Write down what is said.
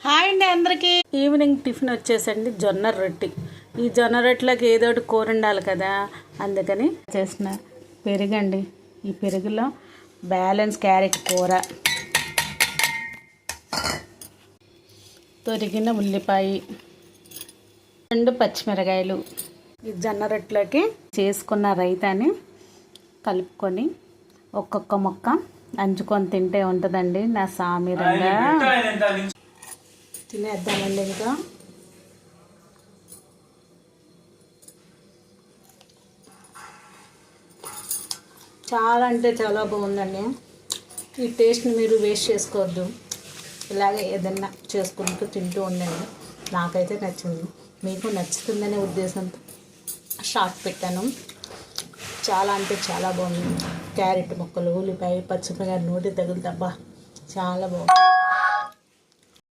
Hi అండి అందరికీ. Evening tiffin వచ్చేసండి జొన్న రొట్టి. ఈ జొన్న రొట్టెలోకి ఏదో ఒకటి కూర ఉండాలి కదా, అందుకని చేసిన పెరుగండి. ఈ పెరుగులో బ్యాలెన్స్ క్యారెట్ కూర, తొరిగిన ఉల్లిపాయ, 2 పచ్చిమిరకాయలు. ఈ జొన్న రొట్టెలోకి చేసుకున్న రైతాని కలుపుకొని ఒక్కొక్క ముక్క అంచుకొని తింటే ఉంటుందండి నా సామిరంగా. తినేద్దామండి. ఇంకా చాలా అంటే చాలా బాగుందండి. ఈ టేస్ట్ని మీరు వేస్ట్ చేసుకోవద్దు, ఇలాగే ఏదన్నా చేసుకుంటూ తింటూ ఉండండి. నాకైతే నచ్చింది, మీకు నచ్చుతుందనే ఉద్దేశంతో షార్ట్ పెట్టాను. చాలా అంటే చాలా బాగుంది. క్యారెట్ ముక్కలు, ఉల్లిపాయ, పచ్చిమిరపకాయ నోటి తగులుతబ్బా చాలా బాగుంది.